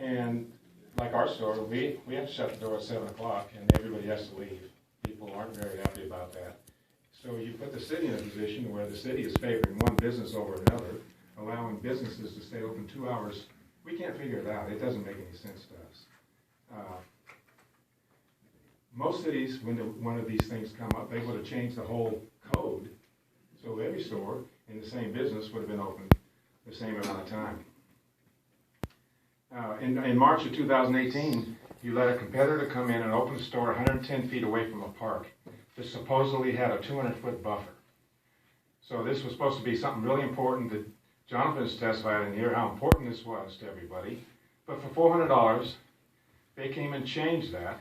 And like our store, we have to shut the door at 7 o'clock, and everybody has to leave. People aren't very happy about that. So you put the city in a position where the city is favoring one business over another, allowing businesses to stay open 2 hours. We can't figure it out. It doesn't make any sense to us. Most cities, when one of these things come up, they would have changed the whole code. So every store in the same business would have been open the same amount of time. In March of 2018, you let a competitor come in and open a store 110 feet away from a park that supposedly had a 200-foot buffer. So this was supposed to be something really important that Johnathan's testified in here, how important this was to everybody. But for $400, they came and changed that,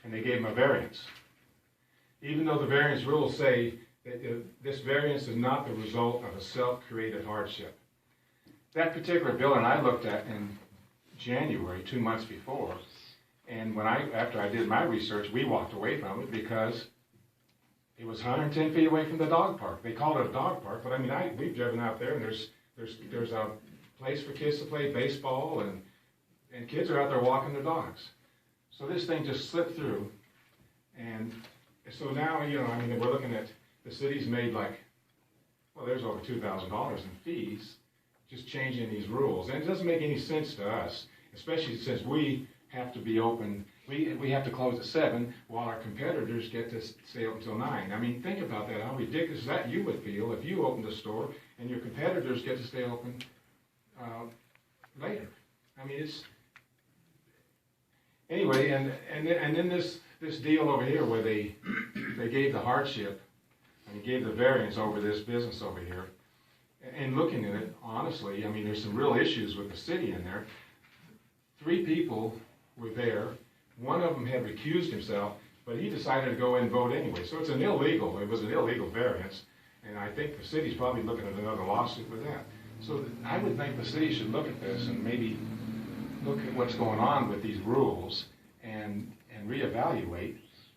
and they gave him a variance. Even though the variance rules say that this variance is not the result of a self-created hardship. That particular building I looked at in January, 2 months before, and after I did my research, we walked away from it because it was 110 feet away from the dog park. They called it a dog park, but I mean, we've driven out there, and there's a place for kids to play baseball, and kids are out there walking their dogs. So this thing just slipped through, and so now, I mean, we're looking at the city's made there's over $2,000 in fees just changing these rules. And it doesn't make any sense to us, especially since we have to be open. We have to close at 7 while our competitors get to stay open until 9. I mean, think about that, how ridiculous that you would feel if you opened a store and your competitors get to stay open later. I mean, it's... Anyway, and then this deal over here where they gave the hardship and gave the variance over this business over here. And looking at it, honestly, I mean, there's some real issues with the city in there. 3 people were there. One of them had recused himself, but he decided to go in and vote anyway. So it was an illegal variance, and I think the city's probably looking at another lawsuit with that. So I would think the city should look at this and maybe look at what's going on with these rules and reevaluate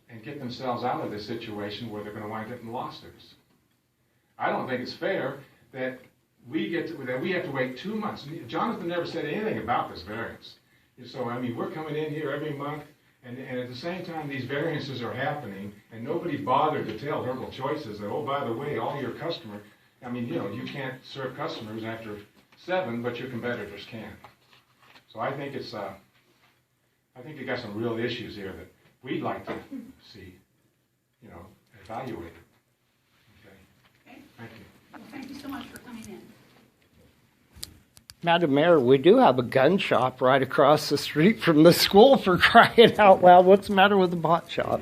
and get themselves out of this situation where they're going to wind up in lawsuits. I don't think it's fair that we have to wait 2 months. Johnathan never said anything about this variance. So, I mean, we're coming in here every month, and at the same time these variances are happening, and nobody bothered to tell Herbal Choices that, oh, by the way, all your customers, I mean, you can't serve customers after 7, but your competitors can. So I think I think you got some real issues here that we'd like to see, evaluated. Okay. Thank you. Well, thank you so much for coming in. Madam Mayor, we do have a gun shop right across the street from the school, for crying out loud. What's the matter with the bot shop?